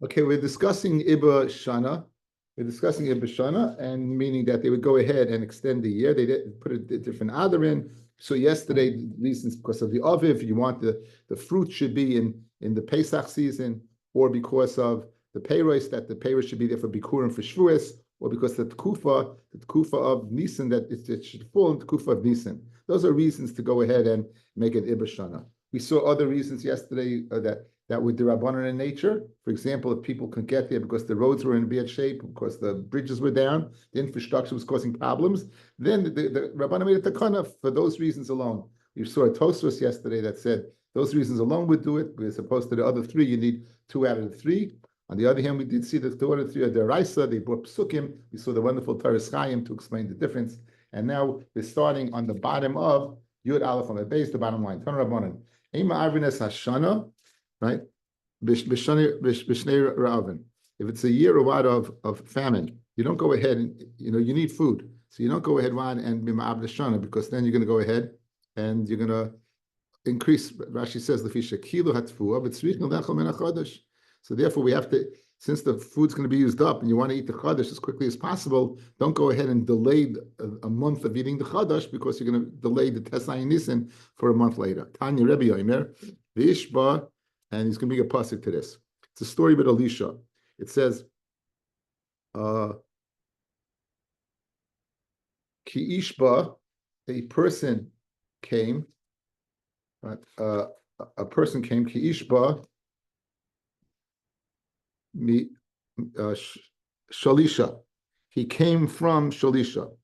Okay, we're discussing Iba Shana. We're discussing Iba Shana, and meaning that they would go ahead and extend the year. They did put a different adder in. So yesterday, the reasons because of the Aviv, you want the fruit should be in the Pesach season, or because of the Peiros, that the Peiros should be there for Bikurim for Shavuos, or because the Tkufa of Nisan, that it should fall into Tkufa of Nisan. Those are reasons to go ahead and make it Iba Shana. We saw other reasons yesterday that would be Rabbanan in nature. For example, if people could get there because the roads were in bad shape, because the bridges were down, the infrastructure was causing problems, then the Rabbanan made a takana for those reasons alone. We saw a Tosfos yesterday that said those reasons alone would do it, as opposed to the other three, you need 2 out of the 3. On the other hand, we did see that 2 out of the 3 are deraisa. They brought psukim. We saw the wonderful Taras Chaim to explain the difference. And now we're starting on the bottom of Yud Aleph on the base, the bottom line. Tan Rabbanan. Ema Arvines Hashana, right? B'shnei Ra'avin. If it's a year or what of famine, you don't go ahead and you need food, so you don't go ahead and be ma'av l'shana, because then you're going to go ahead and you're going to increase. Rashi says l'fisha kilo hatfua b'tzrich l'nechel min hachodesh. So therefore, we have to, since the food's going to be used up, and you want to eat the chodesh as quickly as possible, don't go ahead and delay a month of eating the chodesh, because you're going to delay the Tesayin Nisan for a month later. Tanya Rabbi Omer v'ishba. And he's going to be a pasuk to this. It's a story about Elisha. It says, Ki ishba, a person came, right? A person came, Ki ishba, Shalisha. He came from Shalisha.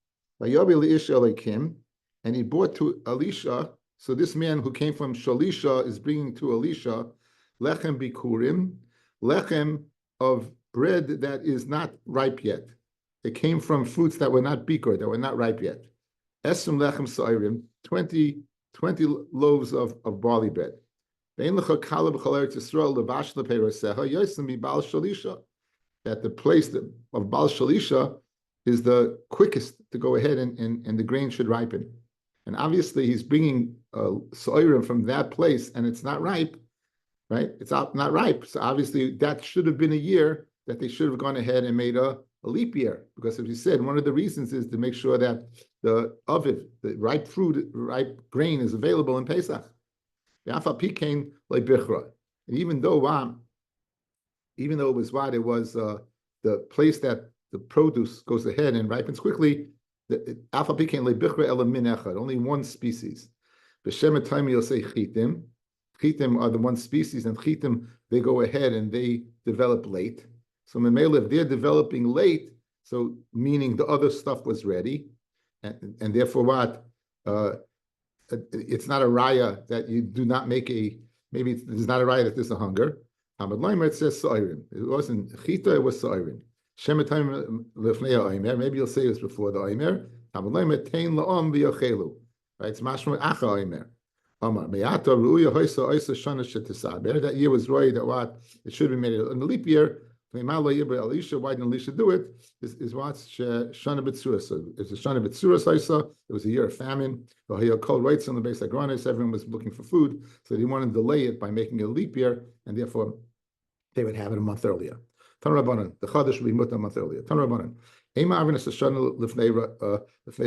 Vayabi Elisha Elokim, and he brought to Elisha. So this man who came from Shalisha is bringing to Elisha lechem bikurim, lechem of bread that is not ripe yet. It came from fruits that were not bikur, that were not ripe yet. Esum lechem sa'irim, 20 loaves of barley bread. That the place of Baal Shalisha is the quickest to go ahead and the grain should ripen. And obviously he's bringing sa'irim from that place, and it's not ripe. Right? It's not ripe. So obviously that should have been a year that they should have gone ahead and made a leap year. Because as you said, one of the reasons is to make sure that the ripe fruit, ripe grain is available in Pesach. And even though it was the place that the produce goes ahead and ripens quickly, only one species. B'shem you'll say chitim. Chitim are the one species, and chitim, they go ahead and they develop late. So Memele, if they're developing late, so meaning the other stuff was ready, and therefore what? It's not a raya that you do not make maybe it's not a raya that there's a hunger. Hamad Leimer, it says sa'irim. It wasn't chita, it was sa'irim. Shemetayim lefnei ha'omer, maybe you'll say this before the omer. Hamad Leimer, tein la'om v'yachelu. Right, it's mashma acha omer. That year was right that what it should be made in the leap year. Why didn't Elisha do it? Is what's Shana B'Tzura. So it's a Shana B'Tzura Saisa. It was a year of famine. Cold rights on the base of Granis. Everyone was looking for food, so they wanted to delay it by making it a leap year, and therefore they would have it a month earlier. Tan Rabbanan, the Chodesh should be mut a month earlier. Tan Rabbanan, Ema Arvinas Shana Lefnei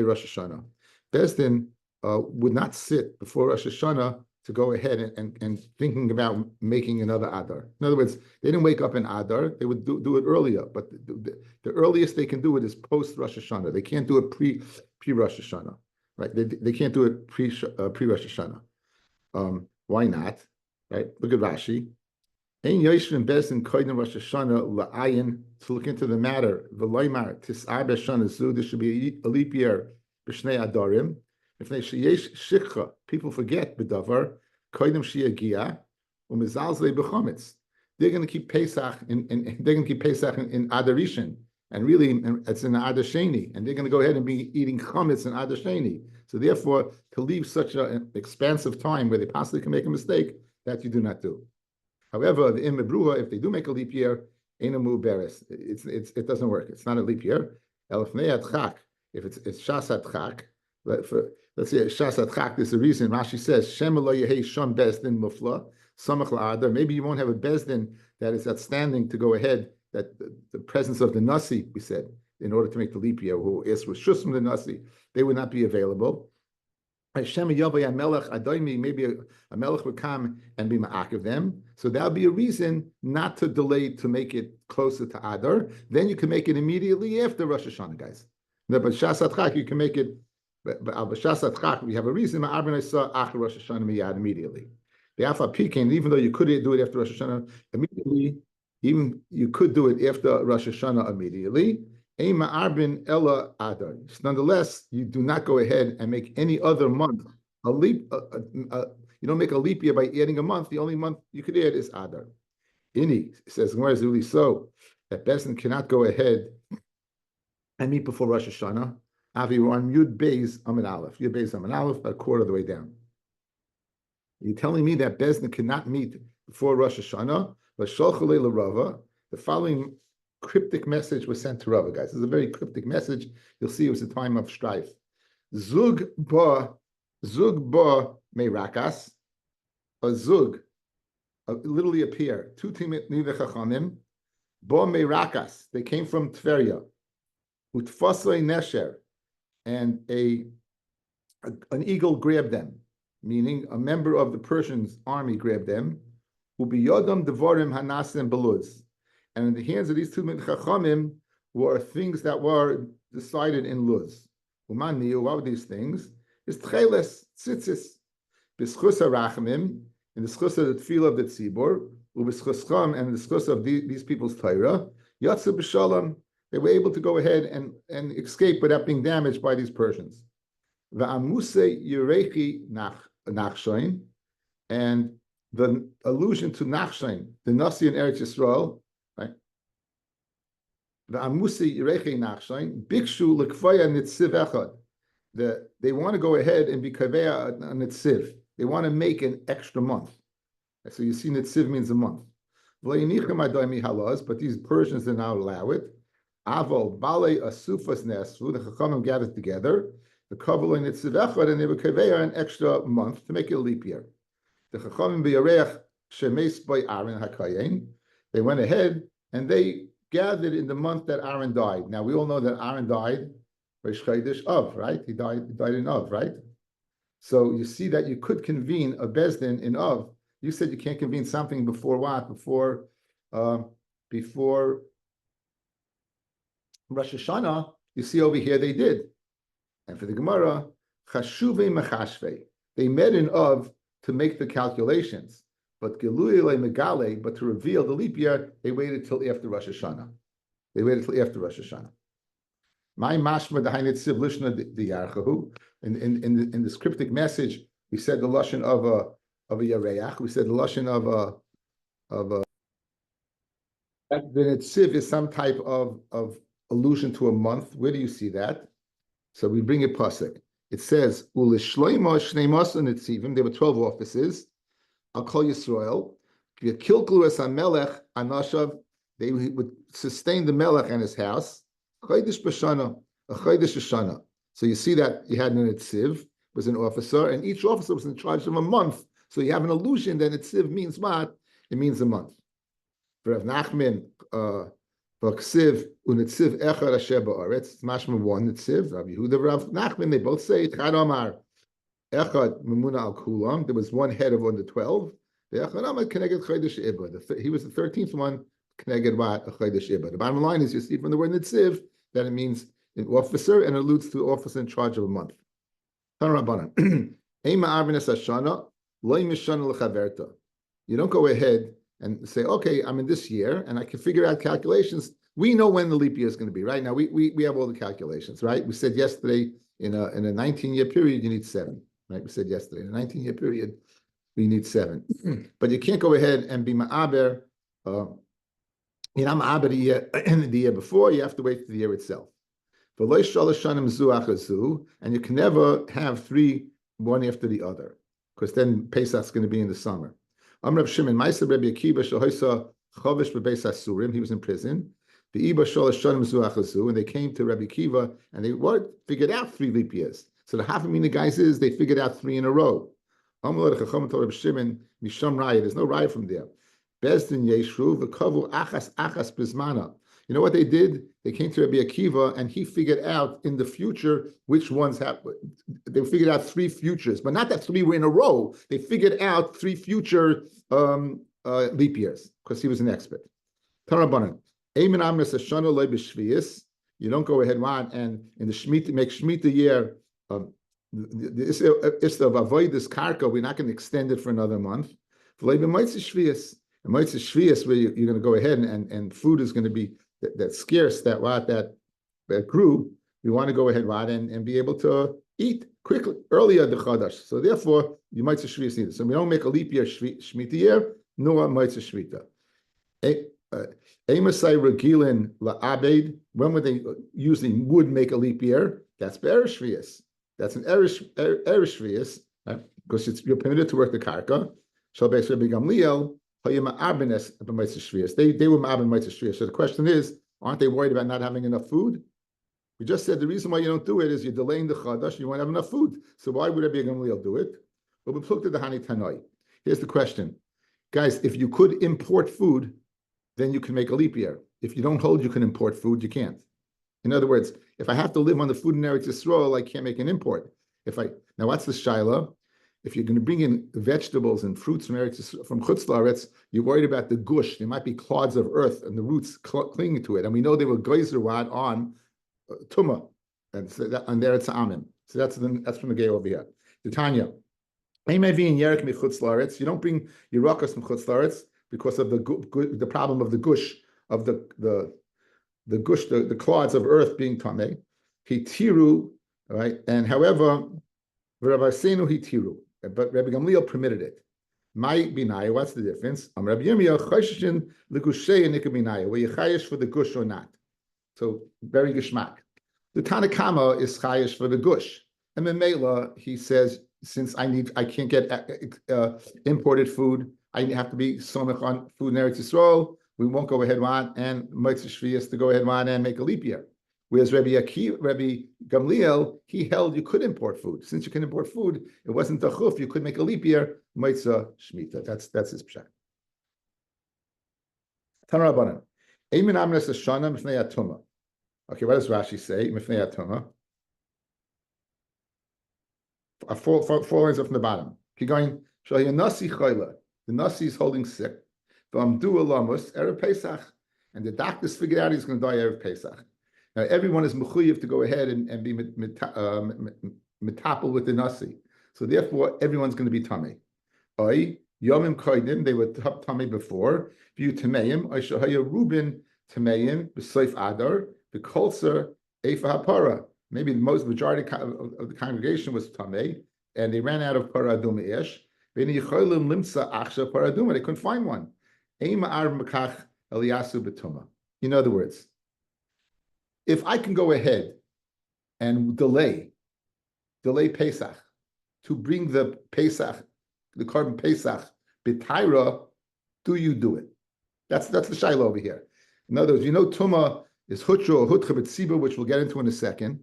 Rosh Hashanah. Bezdin would not sit before Rosh Hashanah to go ahead and thinking about making another Adar. In other words, they didn't wake up in Adar. They would do it earlier, but the earliest they can do it is post Rosh Hashanah. They can't do it pre Rosh Hashanah, right? They can't do it pre Rosh Hashanah. Why not? Right? Look at Rashi. Ein Yoshvin Bezin Koydem Rosh Hashanah la'ayin, to look into the matter. V'loymar tis'ar b'Shana zu. There should be a leap year b'shnei Adarim. If they people forget bedavar koydem shiagia umizalzle bechometz. They're going to keep Pesach in Adarishan, and really it's in Adar Sheni, and they're going to go ahead and be eating chometz in Adar Sheni. So therefore, to leave such an expansive time where they possibly can make a mistake, that you do not do. However, the Imebruha, if they do make a leap year, einamu beres. It doesn't work. It's not a leap year. Elfnei adchak. If it's shas adchak. Let's say Shas Adchak, there's a reason Rashi says Shem lo yehei sham bezdin mufla. samach la'adar. Maybe you won't have a bezdin that is outstanding to go ahead. That the presence of the nasi, we said, in order to make the leap year, who is rishus from the nasi, they would not be available. Maybe a melech would come and be ma'akiv them. So that would be a reason not to delay to make it closer to Adar. Then you can make it immediately after Rosh Hashanah, guys. But B'shas Adchak, you can make it. But B'shas Adchak, we have a reason. After Rosh Hashanah miyad immediately. The Alpha Pekin, even though you could do it after Rosh Hashanah immediately, even you could do it after Rosh Hashanah immediately. Nonetheless, you do not go ahead and make any other month a leap. You don't make a leap year by adding a month. The only month you could add is Adar. Ini says, "Where is really so that Bezdin cannot go ahead and meet before Rosh Hashanah?" Avi, we're on Yud Beis Amid Aleph. Yud Beis Amid Aleph, about a quarter of the way down. You're telling me that Bezdin cannot meet before Rosh Hashanah? The following cryptic message was sent to Rabbi, guys. This is a very cryptic message. You'll see it was a time of strife. Zug ba meirakas. A zug, literally appear. Two timid chachamim. Ba meirakas. They came from Tveria. Utfasoi nesher. And an eagle grabbed them, meaning a member of the Persians' army grabbed them. Ubiyodam devarim hanasim beluz. And in the hands of these two chachamim were things that were decided in Luz. Umani, what were these things? Is tcheles, tzitzis, b'schus harachamim, in the schus of the tefillah of the tzibur, u'b'schuscham, and the schus of these people's Torah, yatsu b'shalom, they were able to go ahead and escape without being damaged by these Persians. V'amuse yirechi nachshain, and the allusion to Nachshain, the Nasi in Eretz Yisrael, right? The Amusi Yirechi Nachshain, Bikshu Lekvaya Nitziv Echad. They want to go ahead and be Kaveya Nitziv. They want to make an extra month. So you see, Nitziv means a month. But these Persians did not allow it. Aval Bale Asufas Nesfu, the Chachamim gathered together, the Kavala Nitziv Echad, and they were Kaveya an extra month to make it a leap year. The Chachamim B'Yareach Shemes by Aaron HaKayin, they went ahead and they gathered in the month that Aaron died. Now we all know that Aaron died by Chodesh Av, right? He died in Av, right? So you see that you could convene a Bezdin in Av. You said you can't convene something before what? Before Rosh Hashanah. You see over here they did. And for the Gemara, Chashuve Mechashve, they met in Av to make the calculations, but to reveal the leap year, they waited till after Rosh Hashanah. My mashma d'hainetziv lishna d'yarchahu. In this cryptic message, we said the lashon of a yareach. We said the lashon of a the netziv is some type of allusion to a month. Where do you see that? So we bring a pasuk. It says, there were 12 offices. I'll call Yisrael. They would sustain the melech and his house. So you see that you had an Netziv, was an officer, and each officer was in charge of a month. So you have an allusion that Netziv means what? It means a month. For Rav Nachman, Vaksiv unetziv echad asher ba'aretz. It's mashma one netziv. Rabbi Yehuda, Rav Nachman, they both say Chad Amar echad memuna al kulam. There was one head of 1 to 12. The echad Amar keneged chodesh iba. He was the 13th one keneged what a chodesh iba. The bottom line is you see from the word netziv that it means an officer and alludes to the officer in charge of a month. Tan Rabbanan. Eima arvines hashana loy mishana lechaverta. You don't go ahead and say, okay, I'm in this year, and I can figure out calculations. We know when the leap year is going to be, right? Now, we have all the calculations, right? We said yesterday, in a 19-year period, you need 7, right? We said yesterday, in a 19-year period, we need 7. But you can't go ahead and be ma'aber, you're not ma'aber the year before, you have to wait for the year itself. And you can never have 3, one after the other, because then Pesach's going to be in the summer. Amrav Shimon, Ma'aser Rabbi Akiva shehoisa chavish b'beis asurim. He was in prison. The Iba shalosh shanim zuachazu, and they came to Rabbi Akiva and they figured out 3 leap years. So the half of the guys is they figured out 3 in a row. Amalei Chacham told Rabbi Shimon Misham Raya. There's no Raya from there. Bezdin Yeshru v'kavu achas bismana. You know what they did? They came to Rabbi Akiva, and he figured out in the future which ones have. They figured out 3 futures, but not that 3 were in a row. They figured out 3 future leap years because he was an expert. Tarabanan. Eimin amnes hashana loy b'shviyis. You don't go ahead and in the Shemitah make Shemitah year. The issue of avoid this karka, we're not going to extend it for another month. Loy b'motzei shviyis. And motzei shviyis, where you're going to go ahead and food is going to be that scarce, that grew. You want to go ahead and be able to eat quickly earlier the chadash. So therefore, you motzei shviyis neither. So we don't make a leap year Shemitah year, nor motzei shvita. Emasai regilin la'abed. When would they usually would make a leap year? That's be'eresh shviyas. That's an eresh shviyas, right? Because you're permitted to work the karka. Shalbeis Rabbi Gamliel. They were ma'aben motzei shviyas. So the question is, aren't they worried about not having enough food? We just said the reason why you don't do it is you're delaying the chadash. You won't have enough food. So why would Rabbi Gamliel do it? But we looked at the Hani Tanoi. Here's the question, guys: if you could import food, then you can make a leap year. If you don't hold, you can import food. You can't. In other words, if I have to live on the food in Eretz Yisrael, I can't make an import. Now, what's the shaila? If you're going to bring in vegetables and fruits from Chutz La'aretz, you're worried about the gush. There might be clods of earth and the roots clinging to it. And we know they were geyser rod on Tumah, and there it's Amim. So that's from the gay over here. The Tanya. You don't bring Yerakas from Chutz La'aretz because of the problem of the gush, of the gush, the clods of earth being tameh. Hitiru, right? And however, Rabbi Seinu hitiru, but Rabbi Gamliel permitted it. Mai binaya, what's the difference? Rabbi Yirmiyah chayshin legushay and nikabinaya, where you chayish for the gush or not. So very geshmak. The Tanakama is chayish for the gush, and Memela he says, since I can't get imported food, I have to be somech on food in Eretz Yisrael. We won't go ahead and motzei shviyas to go ahead and make a leap year. Whereas Rabbi Gamliel, he held you could import food. Since you can import food, it wasn't the chuf. You could make a leap year motzei shmita. That's his pshat. Tanarabanan. Eimin amnes hashana mifnei atuma. Okay, what does Rashi say? Mifnei atuma. Four lines up from the bottom. Keep going. Nasi chayla. The Nasi is holding sick. V'amdu alamus erev Pesach, and the doctors figured out he's going to die erev Pesach. Now everyone is mechuyev to go ahead and be metapel with the Nasi. So therefore, everyone's going to be tamei. Oy yomim koidim, they were tamei before. V'yu tameim oy shahaya rubin tameim b'soif adar b'kolser efa hapara. Maybe the majority of the congregation was tamei, and they ran out of para adum esh. They couldn't find one. In other words, if I can go ahead and delay Pesach to bring the Pesach, the carbon Pesach, b'taira, do you do it? That's the shaila over here. In other words, Tuma is hutra or hutcha b'tziba, which we'll get into in a second.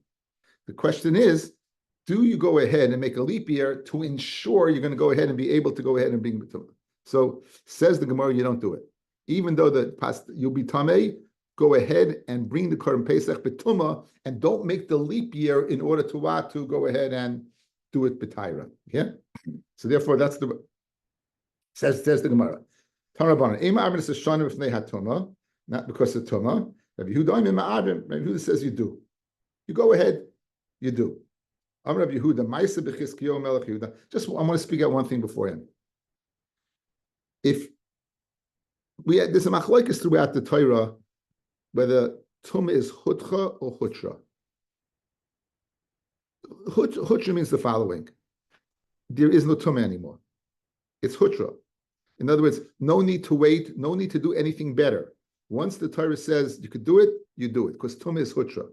The question is, do you go ahead and make a leap year to ensure you're going to go ahead and be able to go ahead and bring Tumah? So says the Gemara, you don't do it. Even though you'll be Tamei, go ahead and bring the Korban Pesach B'Tumah and don't make the leap year in order to go ahead and do it B'Taira. Yeah? So therefore, that's says the Gemara. Tarabanan, Ema Arvin is a Shana of Fnei HaTumah, not because of Tumah. Rabbi Yehuda says you do. You go ahead, you do. Rabbi Yehuda, Ma'aseh b'Chizkiyahu Melech Yehuda. Just I want to speak out one thing beforehand. If there's a machlokes throughout the Torah whether tumah is hutcha or hutra. Hutra means the following: there is no tumah anymore. It's hutra. In other words, no need to wait, no need to do anything better. Once the Torah says you could do it, you do it, because tumah is hutra.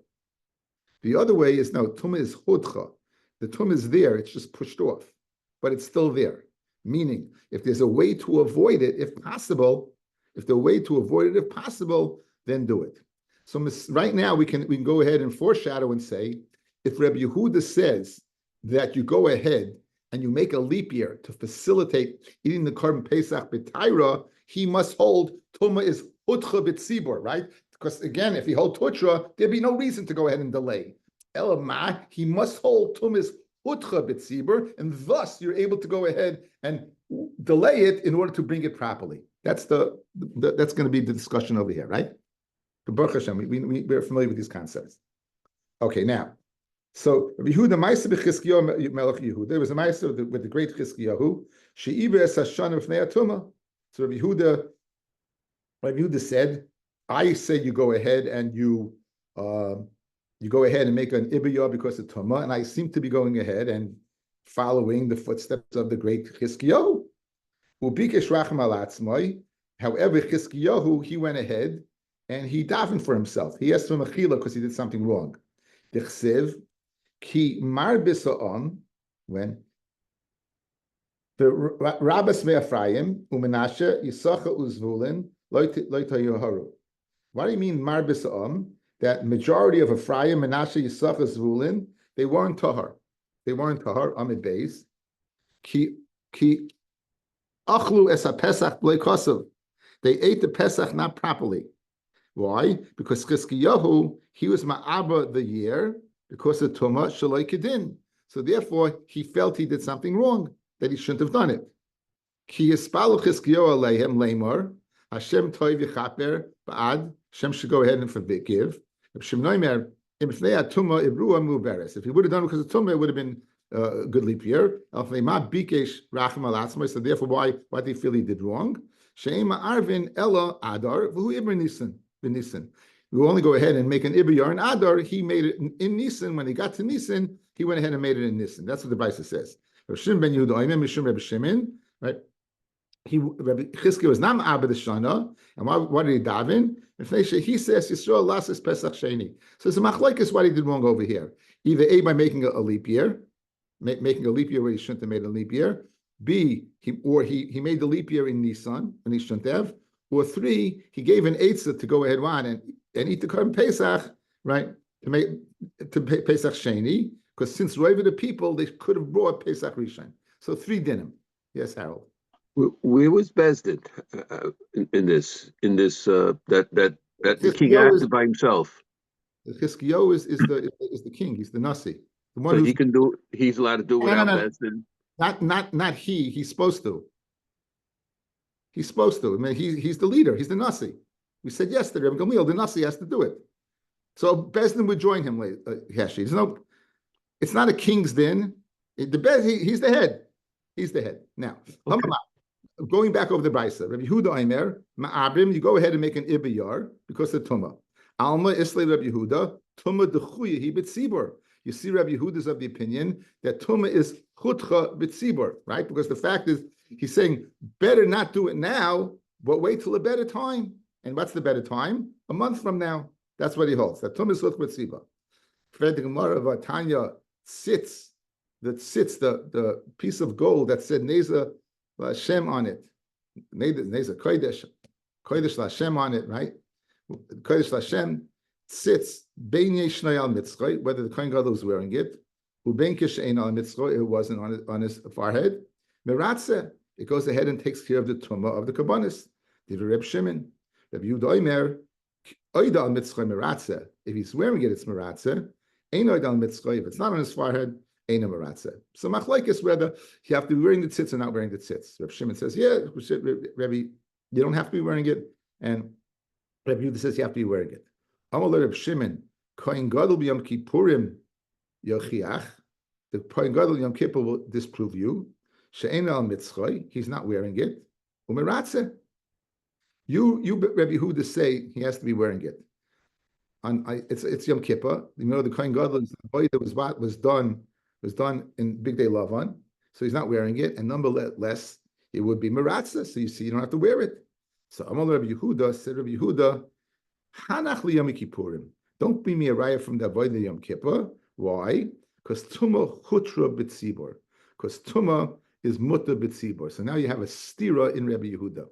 The other way is no, tumah is hutcha. The tumah is there, it's just pushed off, but it's still there. Meaning, if there's a way to avoid it, if possible, then do it. So right now we can go ahead and foreshadow and say, if Rabbi Yehuda says that you go ahead and you make a leap year to facilitate eating the Korban Pesach b'Taira, he must hold Tumah is Hutcha b'Tzibur, right? Because again, if he hold Tutra, there'd be no reason to go ahead and delay. Elamah, he must hold Tumah is Hutcha b'Tzibur, and thus you're able to go ahead and delay it in order to bring it properly. That's going to be the discussion over here, right? Baruch Hashem, we're familiar with these concepts. Okay, now, so Rabbi Yehuda Ma'aseh b'Chizkiyahu Melech Yehuda. There was a Ma'aseh with the great Chizkiyahu. She'iber es Hashanah v'fnei Tumah. So Rabbi Yehuda said, I say you go ahead and you go ahead and make an ibiyah because of Tumah, and I seem to be going ahead and following the footsteps of the great Chizkiyahu. Ubikesh rachem al atzmai. However, Chizkiyahu, he went ahead and he davened for himself. He asked for mechila because he did something wrong. Dichsev ki mar bisa'am, when the Rabbis me'Ephraim u'Menashe Yisachar u'Zvulun lo tayoharu. What do you mean mar bisa'am? That majority of Ephraim, Menashe, Yisachar, Zvulun, they weren't tahar. They weren't tahar. Amid Beis. Ki achlu es Pesach b'lei kosav. They ate the Pesach not properly. Why? Because Chizkiyahu, he was ma'aba the year because of Tumah shaloi kedin. So therefore, he felt he did something wrong, that he shouldn't have done it. Ki yispalu Chizkiyahu aleihem leimor, Hashem toiv yichaper ba'ad, Hashem should go ahead and forgive. If he would have done it because of Tumah, it would have been a good leap year. So therefore, why do you feel he did wrong? We will only go ahead and make an Ibiyar in Adar. He made it in Nisan. When he got to Nisan, he went ahead and made it in Nisan. That's what the Brisa says. Rabbi Shimon, right? Rabbi Chizkiyahu was not Abba the Shana, and what did he daven? He says Yisrael lasses Pesach Sheni. So it's a machlokes what he did wrong over here. Either A, by making a leap year, making a leap year where he shouldn't have made a leap year. B, he made the leap year in Nisan and he shouldn't have. Or 3, he gave an eitzah to go ahead on and eat the Korban Pesach, right? To Pesach Sheni, because since Roiva the people, they could have brought Pesach Rishon. So 3 dinim. Yes, Harold. Where was Bezdin in this that the king acted by himself? The Chizkiyahu is the king. He's the nasi. The one so he can do. He's allowed to do without Bezdin. Not he. He's supposed to. He's supposed to. I mean, he's the leader. He's the nasi. We said yesterday, Rabbi Gamliel, the nasi has to do it. So Bezdin would join him. Heshi. It's not a king's din. He's the head. He's the head. Now, okay. Going back over the Brisa, Rabbi Yehuda Aimer, Ma'abrim, you go ahead and make an Ibiyar because of Tumah. Alma Islay Rabbi Yehuda, Tumah Dechuya Hi B'Tzibur. You see, Rabbi Yehuda is of the opinion that Tumah is Chutcha B'Tzibur, right? Because the fact is, he's saying, better not do it now, but wait till a better time. And what's the better time? A month from now. That's what he holds. That Tumah is Chutcha B'Tzibur. Fred the Gemara of Tanya sits the piece of gold that said Neza Hashem on it. Neza Kodesh Hashem on it, right? Kodesh Hashem sits Bein Yeshnai al Mitzray, whether the Kohen Gadol was wearing it, Ubein Kishein al Mitzray, it wasn't on his forehead. Meratze, it goes ahead and takes care of the Tumah of the Kabbanis. Divrei Reb Shimon, Rabbi Yehuda Omer, Oida al Mitzray Meratze. If he's wearing it, it's Meratze. Ein Oida al Mitzray. If it's not on his forehead, Ein Meratze. So machlokes whether you have to be wearing the tzitz or not wearing the tzitz. Reb Shimon says, yeah, Rabbi, you don't have to be wearing it, and Rabbi Yehuda says you have to be wearing it. Amalei Reb Shimon, Kohen Gadol b'Yom Kippurim yochiach. The Kohen Gadol Yom Kippur will disprove you. She'ein al mitzchay, he's not wearing it. Umeratze. You Rabbi Yehuda say he has to be wearing it. It's Yom Kippur. You know the Kohen Gadol was done in Big Day Lavan, so he's not wearing it, and nonetheless it would be meratze. So you see, you don't have to wear it. So Amalei Rabbi Yehuda said, Rabbi Yehuda, Hanach liyom kippurim. Don't bring me a raya from the avodah Yom Kippur. Why? Because Tumah chutra b'tzibur. Because Tumah is mutter b'tzibur. So now you have a stira in Rabbi Yehuda.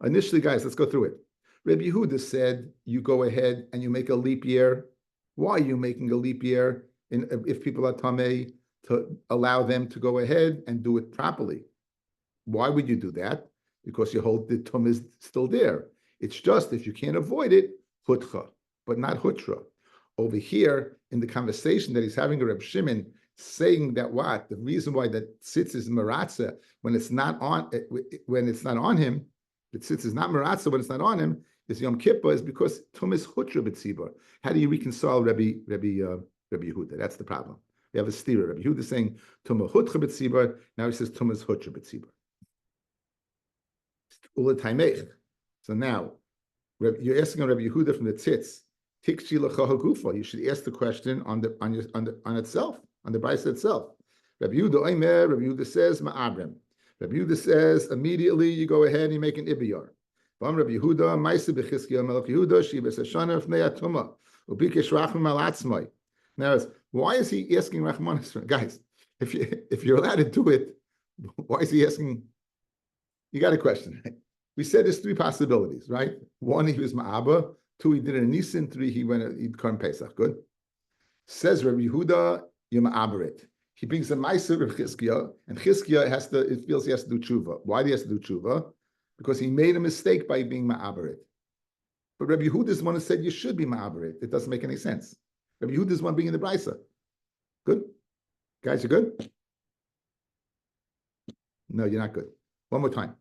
Initially, guys, let's go through it. Rabbi Yehuda said, you go ahead and you make a leap year. Why are you making a leap year if people are tamei? to allow them to go ahead and do it properly. Why would you do that? Because you hold the tum is still there. It's just if you can't avoid it, hutcha, but not hutra. Over here in the conversation that he's having with Reb Shimon, saying that the reason why that tzitz is maratza when it's not on him, the tzitz is not maratza when it's not on him, is Yom Kippur, is because tum is hutra b'tzibur. How do you reconcile Rabbi Yehuda? That's the problem. We have a stira. Rabbi Yehuda saying tum hutra b'tzibur. Now he says tum is hutra b'tzibur. So now you're asking Rabbi Yehuda from the tzitz. You should ask the question on itself, on the brisa itself. Rabbi Yehuda says ma'abrem. Rabbi Yehuda says immediately you go ahead and you make an ibiyar. Rabbi Yehuda ma'aseh b'chizkiya melech Yehuda shibes hashana fnei atuma ubikesh rachman malatzmai. Now, why is he asking rachmanis? Guys, if you're allowed to do it, why is he asking? You got a question. We said there's three possibilities, right? One, he was ma'aba. Two, he did it in Nisan. Three, he became Pesach. Good. Says Rabbi Yehuda, you ma'aber it. He brings a ma'aser of Chizkiya, and Chizkiya feels he has to do tshuva. Why do he has to do tshuva? Because he made a mistake by being ma'aber it. But Rabbi Yehuda is the one who said you should be ma'aber it. It doesn't make any sense. Rabbi Yehuda is the one being in the brisa. Good? Guys, you good? No, you're not good. One more time.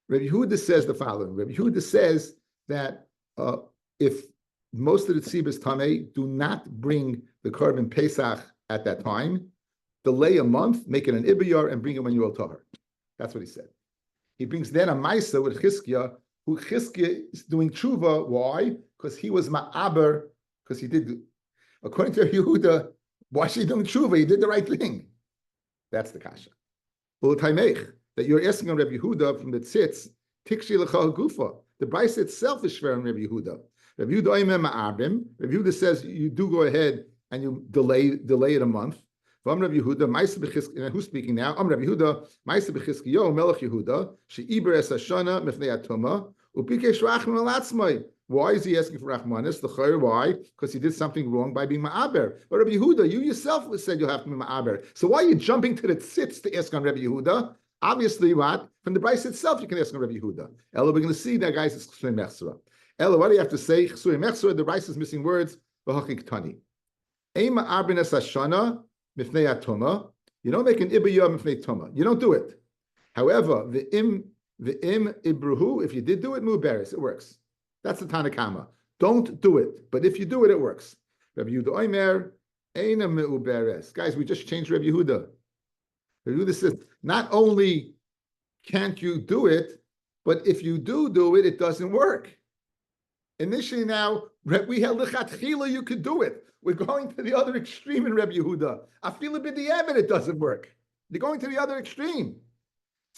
Rabbi Yehuda says the following. Rabbi Yehuda says that if most of the tzibas tamei do not bring the korban Pesach at that time, delay a month, make it an ibiyar, and bring it when you will tahar. That's what he said. He brings then a maisa with Chizkiya, who Chizkiya is doing tshuva. Why? Because he was ma'aber, because he did. According to Yehuda, why is he doing tshuva? He did the right thing. That's the kasha. That you're asking on Rabbi Yehuda from the tzitz, tikshi l'chal gufa. The brisa itself is shver on Rabbi Yehuda. Rabbi Yehuda oimem ma'abrim. Rabbi Yehuda says you do go ahead and you delay it a month. Rabbi Yehuda, ma'aseh b'chizkiyo. And who's speaking now? Rabbi Yehuda, ma'aseh b'chizkiyo, melech Yehuda, she'iber es hashana mifnei atuma, upikesh rachman alatzmai. Why is he asking for rachmanis? The chayr, why? Because he did something wrong by being ma'aber. But Rabbi Yehuda, you yourself said you have to be ma'aber. So why are you jumping to the tzitz to ask on Rabbi Yehuda? Obviously, what? From the brisa itself, you can ask on Rabbi Yehuda. Ella, we're going to see that, guys, is chsui mechsura. Ella, what do you have to say? Chsui mechsura, the brisa is missing words. V'hachik tani. Eima arbin es hashana mifnei atoma. You don't make an ibiyah mifnei toma. You don't do it. However, the im ibruhu, if you did do it, muberes, it works. That's the Tanakama. Don't do it. But if you do it, it works. Rabbi Yehuda oimer, eina meuberes. Guys, we just changed Rabbi Yehuda. Rabbi Yehuda says, not only can't you do it, but if you do it, it doesn't work. Initially now, we had lichatchila, you could do it. We're going to the other extreme in Rabbi Yehuda. Afila b'di'evet, it doesn't work. You're going to the other extreme.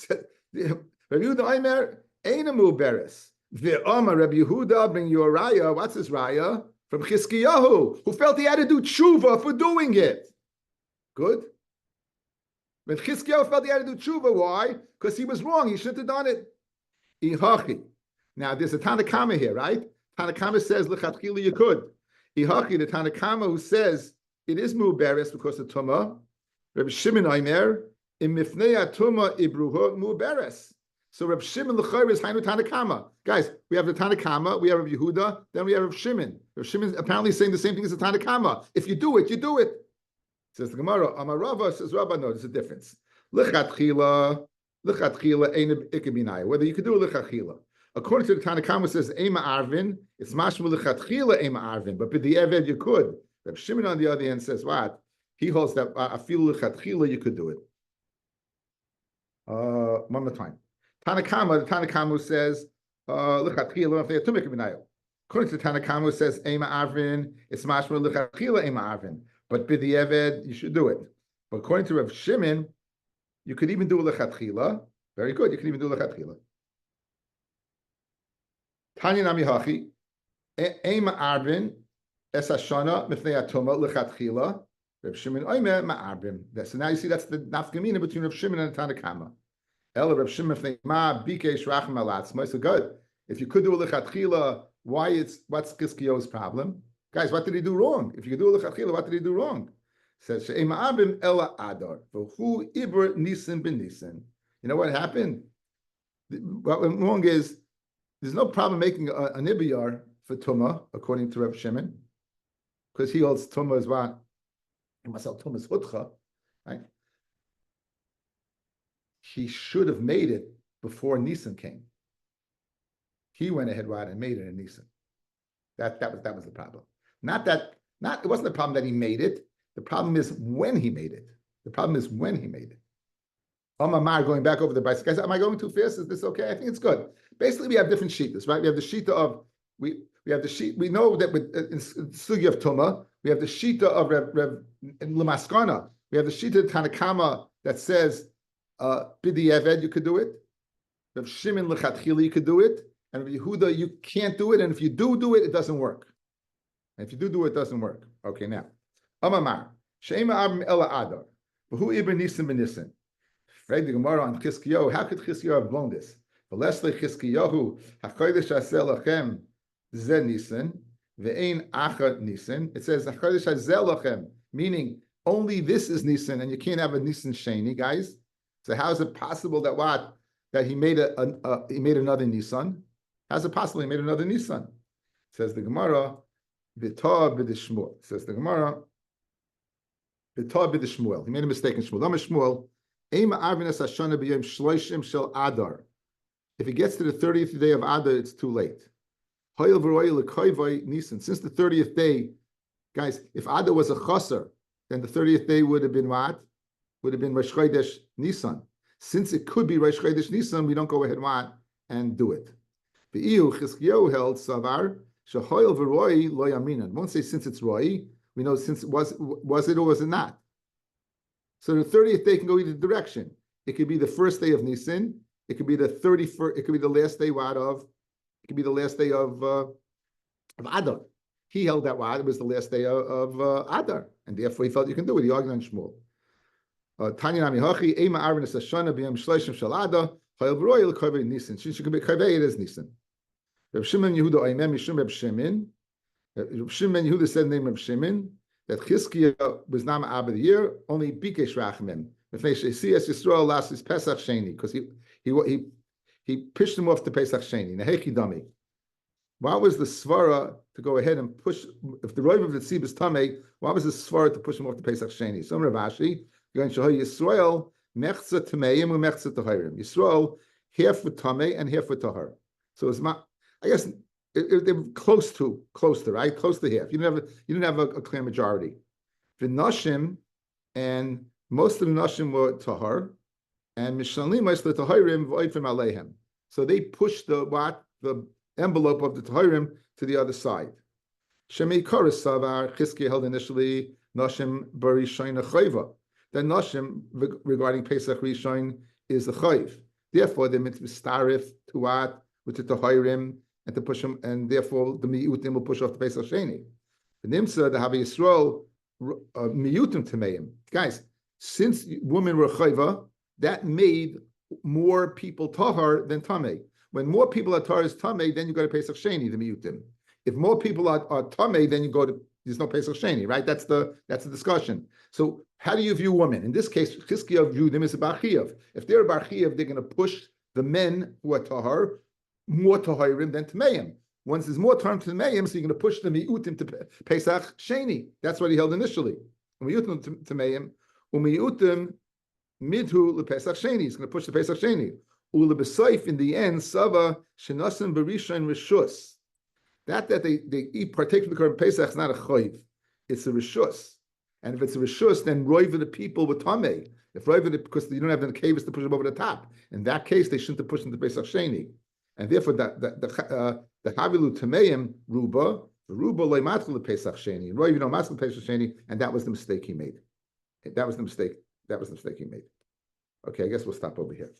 Rabbi Yehuda oimer, eina meuberes. Ve'omar Rabbi Yehuda, bring you a raya. What's his raya? From Chizkiyahu, who felt he had to do tshuva for doing it. Good. When Chizkiyahu felt he had to do tshuva, why? Because he was wrong. He shouldn't have done it. Ihachi. Now, there's a Tanakama here, right? Tanakama says, L'chatchila you could. Ihachi, the Tanakama who says, it is muberes because of Tumah. Rabbi Shimon Omer, in Mifnei Tumah Ibruha muberes. So Rabbi Shimon L'chayr is Hainu Tanakama. Guys, we have the Tanakama, we have Rabbi Yehuda, then we have Rabbi Shimon. Rabbi Shimon apparently saying the same thing as the Tanakama. If you do it, you do it. Says the Gemara, Amarava says Rabba, no, there's a difference. Lichatchila ain't ikabinaya. Whether you could do a lichatchila. According to the Tanakama says Ema Arvin, it's mashma lichatchila Ema Arvin, but the Eved you could. Rabbi Shimon on the other hand says what? He holds that afilu lichatchila you could do it. One more time. Tanakama, the Tanakama says lichatchila if they are tumik ikabinaya. According to the Tanakama says Ema Arvin, it's mashma lichatchila Ema Arvin. But b'di eved, you should do it. But according to Rav Shimon, you could even do a lechatchila. Very good. You can even do a lechatchila. Tanya nami hachi, eima arbin es hashana mifnei atoma lechatchila. Rav Shimon oimer ma'arbin. So now you see that's the nafkamina between Rav Shimon and Tanakama. El Rav Shimon mifnei ma bikesh racham alatzma. So good. If you could do a lechatchila, what's Chizkiyahu's problem? Guys, what did he do wrong? If you could do a lechatchila, what did he do wrong? Says She'ema Abim Ela Adar. Who Ibr Nisan ben Nisan. You know what happenent? What went wrong is there's no problem making an Ibiyar for Tumah, according to Reb Shimon, because he holds Tumah as what? He must have Tumah as Hutcha, right? He should have made it before Nisan came. He went ahead right and made it in Nisan. That was the problem. It wasn't the problem that he made it. The problem is when he made it. Amar, going back over the bicycle. Guys, am I going too fast? Is this okay? I think it's good. Basically, we have different sheetas, right? We have the sheeta of we have the sheet. We know that with in Sugi of Tumah, we have the sheeta of Rev Lamaskana. We have the sheeta Tanakama that says Bidi Eved, you could do it. Rev Shimon Lechatchila, you could do it. And Rev Yehuda, you can't do it. And if you do it, it doesn't work. And if you do it, it doesn't work. Okay, now. Amamar. She'ema Abim Ela Adar. Who Ibn Nisan ben Nisan. Right, the Gemara on Chizkiyahu. How could Chizkiyahu have blown this? V'lesle Chizkiyahu hakodesh aseh lachem ze Nisan ve'ein acha Nisan. It says hakodesh aseh lachem, meaning only this is Nisan, and you can't have a Nisan sheni, guys. So how is it possible that he made another Nisan? How's it possible he made another Nisan? Says the Gemara, B'tah b'dishmuel. Says the Gemara, B'tah b'dishmuel. He made a mistake in Shmuel. Shmuel. If he gets to the 30th day of Adar, it's too late. Since the 30th day, guys, if Adar was a chaser, then the 30th day would have been what? Would have been Rosh Chodesh Nisan. Since it could be Rosh Chodesh Nisan, we don't go ahead and do it. The Chizkiyahu held Savar Shehoil v'Roi lo yaminan. Won't say since it's Roi. We know since it was it or was it not. So the 30th day can go either direction. It could be the first day of Nisan. It could be the 31st. It could be the last day of. It could be the last day of Adar. He held that it was the last day of Adar, and therefore he felt you can do it. He argued on Shmuel. Tanya Nami Hachi Ema Arvin Sashana B'Yam Shleishim Shalada Chayil V'Royal Kavei Nisan. Since you can be Kavei, it is Nisan. Reb Shimon Yehuda Oimem Yishum Reb Shimon. Reb Shimon Yehuda said the name Reb Shimon. That Chizkiah was Nama Abba the year, only Bikesh Rachmim. Because he pitched him off to Pesach Sheni. Neheki Dami. Why was the Svara to go ahead and push, if the Rov of the Tzib is Tameh, why was the Svara to push him off to Pesach Sheni? Some Ravashi, going to Yisrael, Mechza Tameim, and Mechza Tahirim. Yisrael, half with Tameh and half with Tahar. So it's not, I guess, they were close to, right? Close to half. You didn't have a clear majority. The Nashim, and most of the Nashim were Tahar, and Mishalim was the Tahirim v'oifim alehem. So they pushed the envelope of the Tahirim to the other side. Shemi Koris Savar, Chizkiah held initially Nashim Barishain Chayva. Then Nashim regarding Pesach Rishon is the Chayv. Therefore, they're meant to be starif to what with the Tahirim, and to push them, and therefore the miyutim will push off the Pesach Sheni. The Nimsa, the Havi Yisrael, miyutim tameim. Guys, since women were chayva, that made more people tahar than tamei. When more people are tahar as tamei, then you go to Pesach Sheni, the miyutim. If more people are tamei, then you go to, there's no Pesach Sheni, right? That's the discussion. So how do you view women? In this case, Chizkiah viewed them as a bar chiyuv. If they're a bar chiyuv, they're going to push the men who are tahar more tahirim than tameim. Once there's more time to tameim, so you're going to push the miutim to Pesach Sheni. That's what he held initially. Miutim tameim, umiutim midhu lePesach Sheni. He's going to push the Pesach Sheni. Ulebesayif in the end, Sava shenasim berishain rishus. That they eat partake of the current Pesach is not a chayiv. It's a rishus. And if it's a rishus, then roiv the people with tamei. If roiv because you don't have the caves to push them over the top. In that case, they shouldn't have pushed them to Pesach Sheni. And therefore, the Havilu Tameim Ruba, the Ruba Leimatchel the Pesach Sheni, Roy, you know, Matchel Pesach Sheni, and that was the mistake he made. That was the mistake he made. Okay, I guess we'll stop over here.